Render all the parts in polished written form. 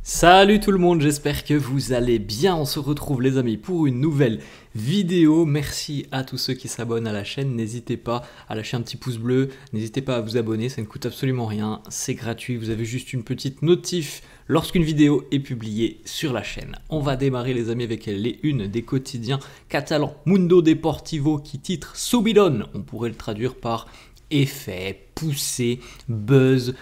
Salut tout le monde, j'espère que vous allez bien. On se retrouve les amis pour une nouvelle vidéo. Merci à tous ceux qui s'abonnent à la chaîne. N'hésitez pas à lâcher un petit pouce bleu, n'hésitez pas à vous abonner, ça ne coûte absolument rien, c'est gratuit. Vous avez juste une petite notif lorsqu'une vidéo est publiée sur la chaîne. On va démarrer les amis avec les unes des quotidiens catalans. Mundo Deportivo qui titre Subidon, on pourrait le traduire par effet, poussée, buzz,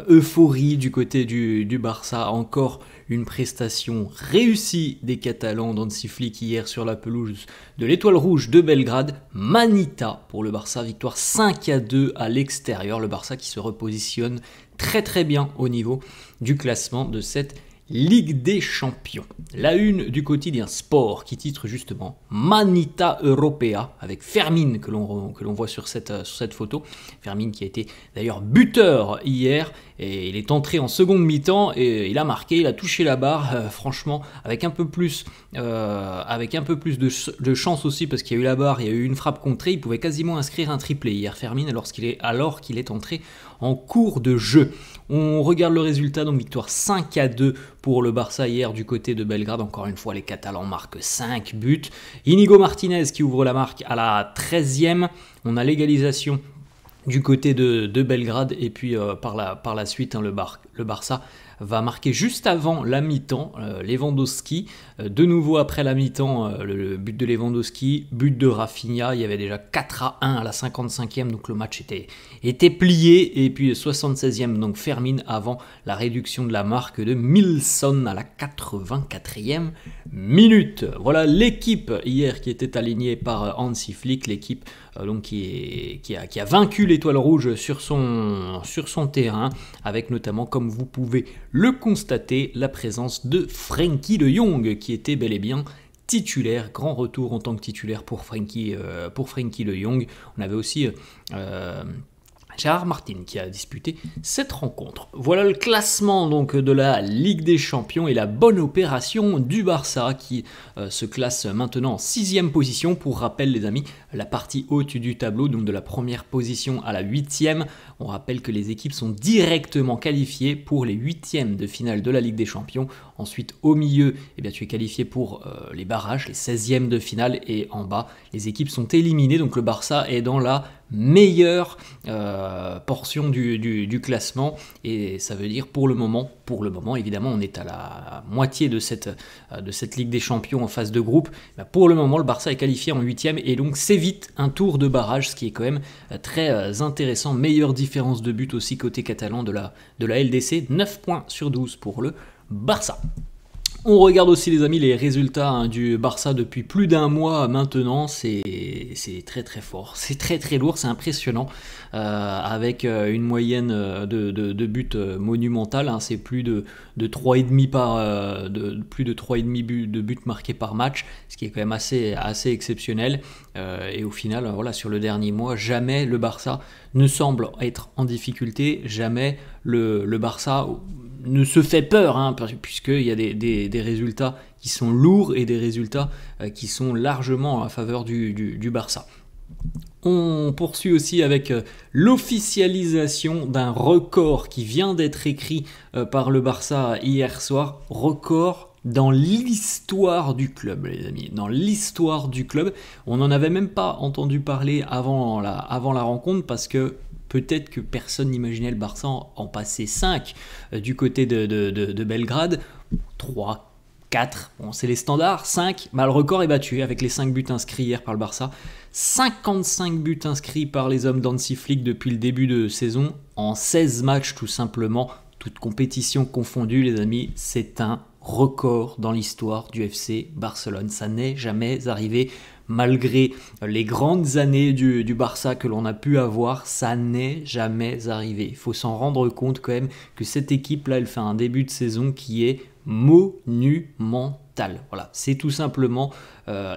euphorie du côté du Barça. Encore une prestation réussie des Catalans d'Hansi Flick hier sur la pelouse de l'Étoile Rouge de Belgrade. Manita pour le Barça, victoire 5-2 à l'extérieur. Le Barça qui se repositionne très bien au niveau du classement de cette Ligue des Champions. La une du quotidien Sport qui titre justement Manita Europea avec Fermín que l'on voit sur cette photo. Fermín qui a été d'ailleurs buteur hier et il est entré en seconde mi-temps et il a marqué, il a touché la barre franchement avec un peu plus de chance aussi parce qu'il y a eu la barre, il y a eu une frappe contrée, il pouvait quasiment inscrire un triplé hier Fermín alors qu'il est entré en cours de jeu. On regarde le résultat, donc victoire 5-2 pour le Barça hier du côté de Belgrade. Encore une fois, les Catalans marquent 5 buts. Inigo Martinez qui ouvre la marque à la 13e. On a l'égalisation du côté de Belgrade et puis par la suite, le Barça va marquer juste avant la mi-temps, Lewandowski. De nouveau après la mi-temps, le but de Lewandowski, but de Rafinha. Il y avait déjà 4-1 à la 55e, donc le match était plié. Et puis 76e, donc Fermín avant la réduction de la marque de Milson à la 84e minute. Voilà l'équipe hier qui était alignée par Hansi Flick, l'équipe donc qui a vaincu l'Étoile Rouge sur son terrain, avec notamment, comme vous pouvez le constater, la présence de Frenkie de Jong qui était bel et bien titulaire. Grand retour en tant que titulaire pour Frenkie de Jong. On avait aussi Gérard Martin qui a disputé cette rencontre. Voilà le classement donc de la Ligue des Champions et la bonne opération du Barça qui se classe maintenant en 6e position. Pour rappel les amis, la partie haute du tableau, donc de la première position à la 8e, on rappelle que les équipes sont directement qualifiées pour les 8e de finale de la Ligue des Champions. Ensuite au milieu, eh bien, tu es qualifié pour les barrages, les 16e de finale, et en bas les équipes sont éliminées. Donc le Barça est dans la meilleure portion du classement et ça veut dire pour le moment évidemment on est à la moitié de cette Ligue des Champions en phase de groupe. Pour le moment le Barça est qualifié en 8e et donc s'évite un tour de barrage, ce qui est quand même très intéressant. Meilleure différence de but aussi côté catalan de la LDC, 9 points sur 12 pour le Barça. On regarde aussi les amis les résultats du Barça depuis plus d'un mois maintenant. C'est très fort, c'est très lourd, c'est impressionnant, avec une moyenne de buts monumentale, hein. C'est plus de 3,5 plus de 3,5 buts marqués par match, ce qui est quand même assez exceptionnel. Et au final, voilà, sur le dernier mois, jamais le Barça ne semble être en difficulté, jamais le Barça ne se fait peur, hein, puisqu'il y a des résultats qui sont lourds et des résultats qui sont largement en faveur du Barça. On poursuit aussi avec l'officialisation d'un record qui vient d'être écrit par le Barça hier soir. Record dans l'histoire du club, les amis, dans l'histoire du club. On n'en avait même pas entendu parler avant la rencontre parce que peut-être que personne n'imaginait le Barça en passer 5 du côté de Belgrade. 3, 4, bon, c'est les standards. 5, le record est battu avec les 5 buts inscrits hier par le Barça. 55 buts inscrits par les hommes d'Hansi Flick depuis le début de saison, en 16 matchs tout simplement, toutes compétitions confondues les amis. C'est un record dans l'histoire du FC Barcelone. Ça n'est jamais arrivé. Malgré les grandes années du Barça que l'on a pu avoir, ça n'est jamais arrivé. Il faut s'en rendre compte quand même que cette équipe-là, elle fait un début de saison qui est monumental. Voilà, c'est tout simplement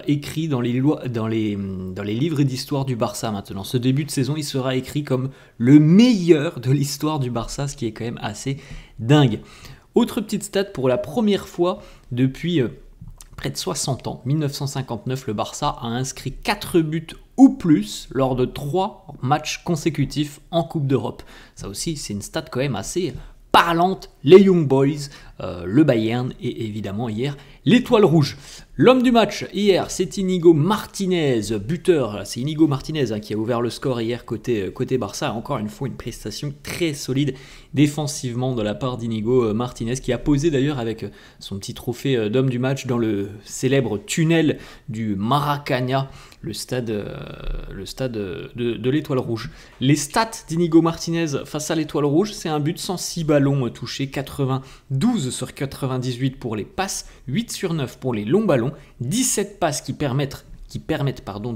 écrit dans les livres d'histoire du Barça maintenant. Ce début de saison, il sera écrit comme le meilleur de l'histoire du Barça, ce qui est quand même assez dingue. Autre petite stat, pour la première fois depuis près de 60 ans, 1959, le Barça a inscrit 4 buts ou plus lors de 3 matchs consécutifs en Coupe d'Europe. Ça aussi, c'est une stat quand même assez parlante, les Young Boys, le Bayern et évidemment hier l'Étoile Rouge. L'homme du match hier, c'est Inigo Martinez, buteur. C'est Inigo Martinez qui a ouvert le score hier côté Barça. Encore une fois, une prestation très solide défensivement de la part d'Inigo Martinez, qui a posé d'ailleurs avec son petit trophée d'homme du match dans le célèbre tunnel du Maracanã, le stade de l'Étoile Rouge. Les stats d'Inigo Martinez face à l'Étoile Rouge, c'est un but 106 ballons touchés, 92 sur 98 pour les passes, 8 sur 9 pour les longs ballons, 17 passes qui permettent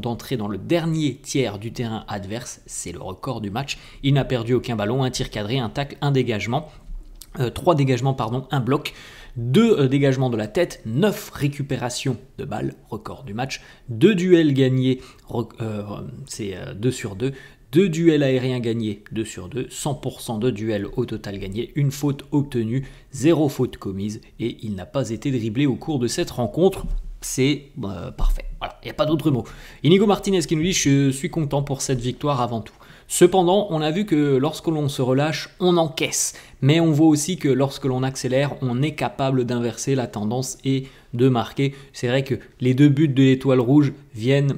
d'entrer dans le dernier tiers du terrain adverse. C'est le record du match. Il n'a perdu aucun ballon, un tir cadré, un tac, un dégagement. 3 dégagements, un bloc, 2 dégagements de la tête, 9 récupérations de balles, record du match, 2 duels gagnés, c'est 2 sur 2, 2 duels aériens gagnés, 2 sur 2, 100% de duels au total gagnés, une faute obtenue, 0 faute commise, et il n'a pas été dribblé au cours de cette rencontre. C'est parfait, voilà, il n'y a pas d'autre mot. Inigo Martinez qui nous dit « Je suis content pour cette victoire avant tout ». Cependant, on a vu que lorsque l'on se relâche, on encaisse. Mais on voit aussi que lorsque l'on accélère, on est capable d'inverser la tendance et de marquer. C'est vrai que les 2 buts de l'Étoile Rouge viennent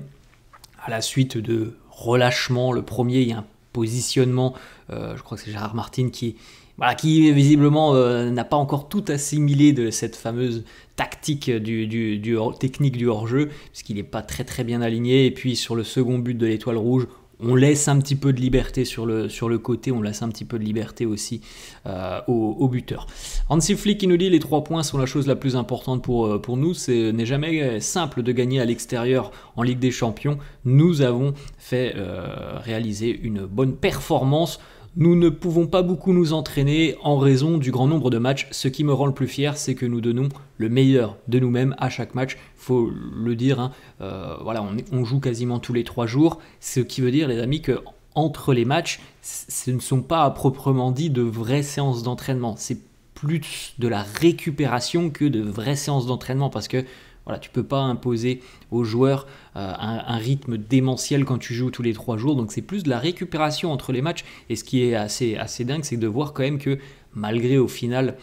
à la suite de relâchement. Le premier, il y a un positionnement, je crois que c'est Gérard Martin qui visiblement n'a pas encore tout assimilé de cette fameuse tactique technique du hors-jeu, puisqu'il n'est pas très bien aligné. Et puis sur le second but de l'Étoile Rouge, on laisse un petit peu de liberté sur le côté, on laisse un petit peu de liberté aussi au buteur. Hansi Flick qui nous dit les 3 points sont la chose la plus importante pour nous. Ce n'est jamais simple de gagner à l'extérieur en Ligue des Champions. Nous avons fait réaliser une bonne performance. Nous ne pouvons pas beaucoup nous entraîner en raison du grand nombre de matchs. Ce qui me rend le plus fier, c'est que nous donnons le meilleur de nous-mêmes à chaque match. Il faut le dire, on joue quasiment tous les 3 jours. Ce qui veut dire, les amis, qu'entre les matchs, ce ne sont pas à proprement dit de vraies séances d'entraînement. C'est plus de la récupération que de vraies séances d'entraînement, parce que tu ne peux pas imposer aux joueurs un rythme démentiel quand tu joues tous les 3 jours. Donc c'est plus de la récupération entre les matchs. Et ce qui est assez dingue, c'est de voir quand même que malgré au final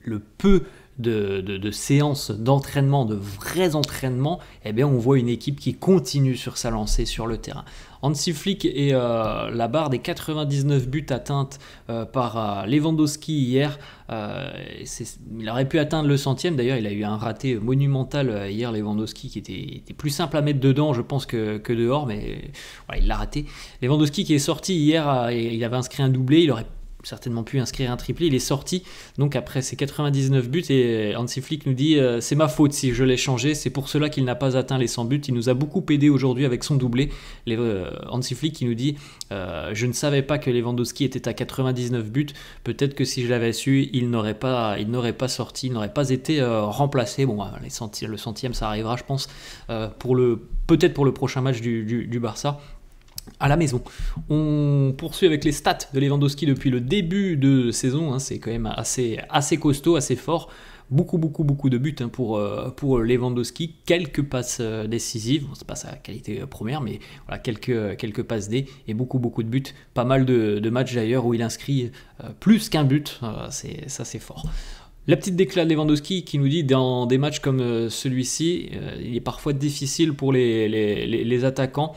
le peu de séances d'entraînement, de vrais entraînements, on voit une équipe qui continue sur sa lancée sur le terrain. Hansi Flick et la barre des 99 buts atteintes par Lewandowski hier, il aurait pu atteindre le 100e. D'ailleurs, il a eu un raté monumental hier, Lewandowski, qui était plus simple à mettre dedans, je pense, que dehors, mais il l'a raté. Lewandowski qui est sorti hier, il avait inscrit un doublé, il aurait certainement pu inscrire un triplé, il est sorti donc après ses 99 buts et Hansi Flick nous dit c'est ma faute si je l'ai changé, c'est pour cela qu'il n'a pas atteint les 100 buts, il nous a beaucoup aidé aujourd'hui avec son doublé. Hansi Flick qui nous dit je ne savais pas que Lewandowski était à 99 buts, peut-être que si je l'avais su il n'aurait pas sorti, il n'aurait pas été remplacé. Bon, le 100e ça arrivera je pense peut-être pour le prochain match du Barça à la maison. On poursuit avec les stats de Lewandowski depuis le début de saison, c'est quand même assez costaud, assez fort. Beaucoup de buts pour Lewandowski, quelques passes décisives, c'est pas sa qualité première, mais voilà, quelques passes D et beaucoup de buts, pas mal de matchs d'ailleurs où il inscrit plus qu'un but, c'est fort. La petite déclat de Lewandowski qui nous dit dans des matchs comme celui-ci, il est parfois difficile pour les attaquants.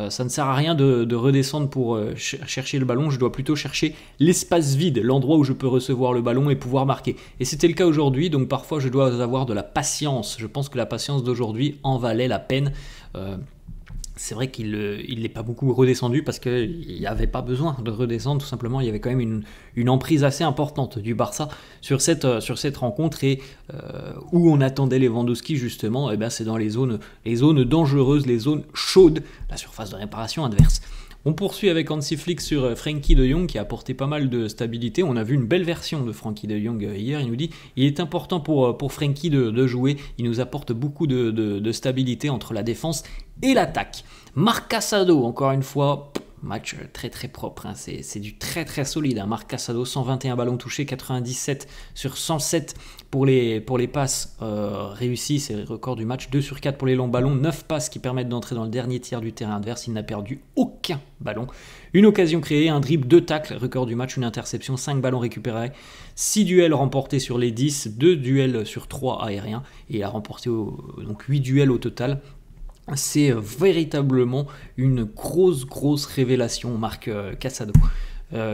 Ça ne sert à rien de redescendre pour chercher le ballon. Je dois plutôt chercher l'espace vide, l'endroit où je peux recevoir le ballon et pouvoir marquer. Et c'était le cas aujourd'hui, donc parfois je dois avoir de la patience. Je pense que la patience d'aujourd'hui en valait la peine. C'est vrai qu'il n'est pas beaucoup redescendu parce qu'il n'y avait pas besoin de redescendre, tout simplement. Il y avait quand même une emprise assez importante du Barça sur cette rencontre et où on attendait Lewandowski justement, c'est dans les zones dangereuses, les zones chaudes, la surface de réparation adverse. On poursuit avec Hansi Flick sur Frenkie de Jong qui a apporté pas mal de stabilité. On a vu une belle version de Frenkie de Jong hier. Il nous dit il est important pour Frenkie de jouer. Il nous apporte beaucoup de stabilité entre la défense et l'attaque. Marc Casado, encore une fois, Match très très propre, hein. C'est du très très solide, hein. Marc Casado, 121 ballons touchés, 97 sur 107 pour les passes réussies, c'est le record du match. 2 sur 4 pour les longs ballons, 9 passes qui permettent d'entrer dans le dernier tiers du terrain adverse. Il n'a perdu aucun ballon. Une occasion créée, un dribble, 2 tacles, record du match, une interception, 5 ballons récupérés, 6 duels remportés sur les 10, 2 duels sur 3 aériens, et il a remporté donc 8 duels au total. C'est véritablement une grosse révélation, Marc Casado.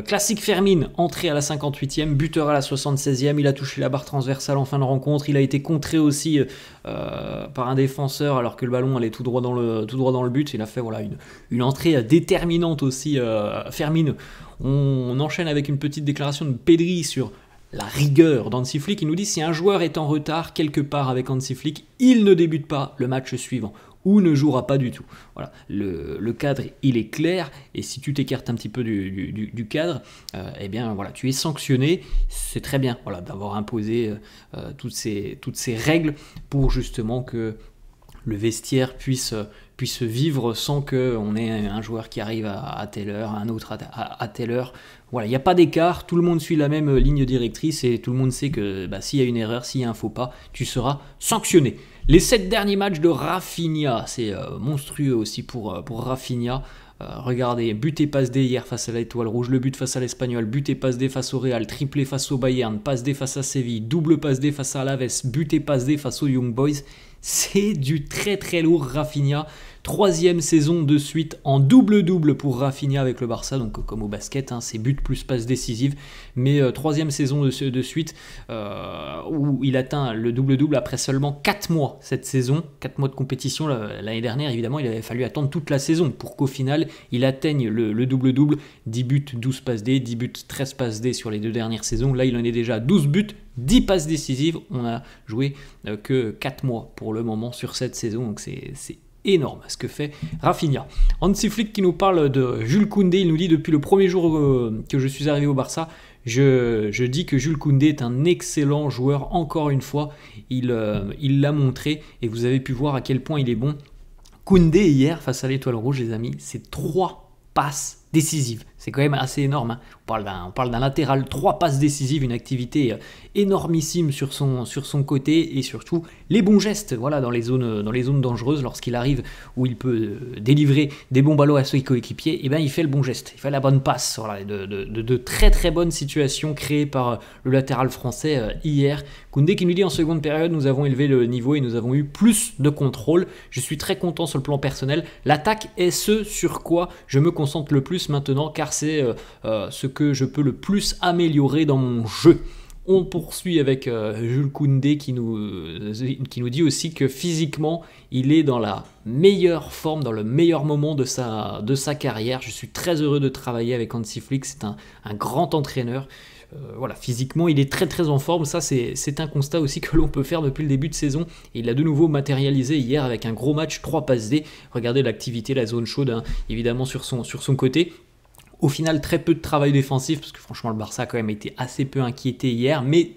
Classique Fermín, entrée à la 58e, buteur à la 76e, il a touché la barre transversale en fin de rencontre, il a été contré aussi par un défenseur alors que le ballon allait tout droit dans le but, il a fait voilà, une entrée déterminante aussi, Fermín. On enchaîne avec une petite déclaration de Pedri sur la rigueur d'Hansi Flick. Il nous dit: si un joueur est en retard quelque part avec Hansi Flick, il ne débute pas le match suivant ou ne jouera pas du tout. Voilà, le cadre, il est clair, et si tu t'écartes un petit peu du cadre, eh bien voilà, tu es sanctionné. C'est très bien, voilà, d'avoir imposé toutes ces règles pour justement que le vestiaire puisse vivre sans qu'on ait un joueur qui arrive à telle heure, un autre à telle heure. Voilà, il n'y a pas d'écart, tout le monde suit la même ligne directrice et tout le monde sait que s'il y a une erreur, s'il y a un faux pas, tu seras sanctionné. Les 7 derniers matchs de Rafinha, c'est monstrueux aussi pour Rafinha. Regardez, but et passe D hier face à l'Étoile Rouge, le but face à l'Espagnol, but et passe D face au Real, triplé face au Bayern, passe D face à Séville, double passe D face à Alaves, but et passe D face aux Young Boys. C'est du très très lourd Rafinha. 3e saison de suite en double-double pour Rafinha avec le Barça, donc comme au basket, hein, c'est but plus passe décisive, mais 3e saison de suite où il atteint le double-double après seulement 4 mois cette saison, 4 mois de compétition. L'année dernière, évidemment, il avait fallu attendre toute la saison pour qu'au final, il atteigne le double-double, 10 buts, 12 passes D, 10 buts, 13 passes D sur les 2 dernières saisons. Là, il en est déjà à 12 buts, 10 passes décisives. On a joué que 4 mois pour le moment sur cette saison, donc c'est énorme ce que fait Rafinha. Hansi Flick qui nous parle de Jules Koundé, il nous dit: depuis le premier jour que je suis arrivé au Barça, je dis que Jules Koundé est un excellent joueur. Encore une fois, il l'a montré et vous avez pu voir à quel point il est bon. Koundé hier face à l'Étoile Rouge, les amis, c'est 3 passes décisives. C'est quand même assez énorme, hein. On parle d'un latéral, 3 passes décisives, une activité énormissime sur son côté, et surtout les bons gestes, voilà, dans les zones dangereuses, lorsqu'il arrive où il peut délivrer des bons ballons à ses coéquipiers, et ben il fait le bon geste, il fait la bonne passe. Voilà, de très très bonnes situations créées par le latéral français hier. Koundé qui nous dit: en seconde période, nous avons élevé le niveau et nous avons eu plus de contrôle. Je suis très content sur le plan personnel. L'attaque est ce sur quoi je me concentre le plus maintenant, car c'est ce que je peux le plus améliorer dans mon jeu. On poursuit avec Jules Koundé qui nous dit aussi que physiquement, il est dans la meilleure forme, dans le meilleur moment de sa carrière. Je suis très heureux de travailler avec Hansi Flick, c'est un grand entraîneur. Voilà, physiquement, il est très très en forme. Ça, c'est un constat aussi que l'on peut faire depuis le début de saison. Et il a de nouveau matérialisé hier avec un gros match, 3 passes D. Regardez l'activité, la zone chaude, hein, évidemment sur son côté. Au final, très peu de travail défensif, parce que franchement, le Barça a quand même été assez peu inquiété hier, mais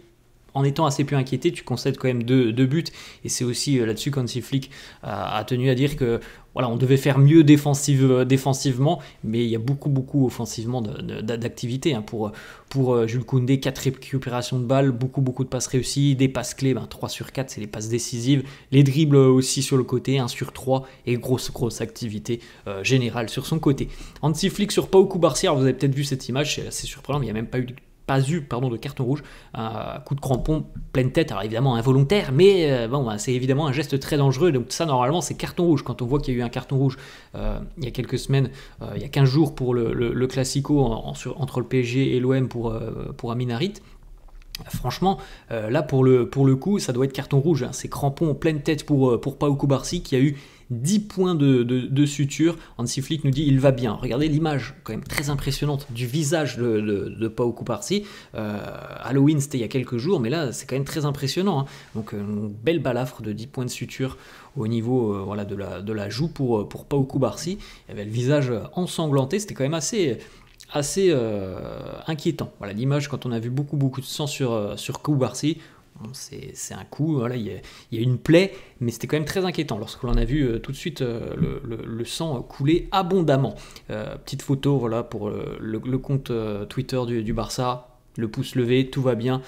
en étant assez peu inquiété, tu concèdes quand même deux buts, et c'est aussi là-dessus qu'Hansi Flick a tenu à dire que voilà, on devait faire mieux défensivement, mais il y a beaucoup offensivement d'activité, hein, pour Jules Koundé. 4 récupérations de balles, beaucoup de passes réussies, des passes clés, 3 sur 4, c'est les passes décisives, les dribbles aussi sur le côté, 1 sur 3, et grosse activité générale sur son côté. Hansi Flick sur Pau Cubarsí, vous avez peut-être vu cette image, c'est assez surprenant, mais il n'y a même pas eu de carton rouge, un coup de crampon pleine tête, alors évidemment involontaire, mais c'est évidemment un geste très dangereux, donc ça normalement c'est carton rouge. Quand on voit qu'il y a eu un carton rouge il y a quelques semaines, il y a 15 jours pour le Classico entre le PSG et l'OM pour Amin Harit, franchement, là pour le coup ça doit être carton rouge, hein. C'est crampon en pleine tête pour Pau Cubarsí qui a eu 10 points de suture. Hansi Flick nous dit il va bien. Regardez l'image quand même très impressionnante du visage de Pau Cubarsí. Halloween c'était il y a quelques jours, mais là c'est quand même très impressionnant, hein. Donc une belle balafre de 10 points de suture au niveau de la joue pour Pau Cubarsí. Il y avait le visage ensanglanté, c'était quand même assez inquiétant. Voilà l'image quand on a vu beaucoup de sang sur Cubarsí. Bon, c'est un coup, voilà, il y a une plaie, mais c'était quand même très inquiétant lorsque l'on a vu tout de suite le sang couler abondamment. Petite photo, voilà, pour le compte Twitter du Barça. Le pouce levé, tout va bien,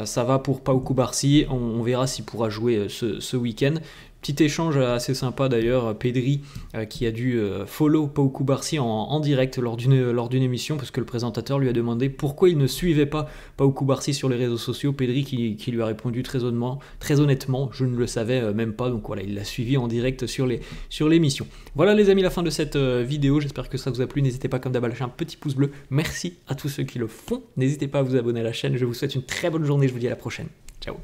ça va pour Pau Cubarsí, on verra s'il pourra jouer ce week-end. Petit échange assez sympa d'ailleurs, Pedri qui a dû follow Pau Cubarsí en direct lors d'une émission, parce que le présentateur lui a demandé pourquoi il ne suivait pas Pau Cubarsí sur les réseaux sociaux. Pedri qui lui a répondu très honnêtement, je ne le savais même pas, donc voilà, il l'a suivi en direct sur l'émission. Voilà les amis, la fin de cette vidéo, j'espère que ça vous a plu, n'hésitez pas comme d'hab à lâcher un petit pouce bleu, merci à tous ceux qui le font, n'hésitez pas à vous abonner à la chaîne, je vous souhaite une très bonne journée, je vous dis à la prochaine, ciao.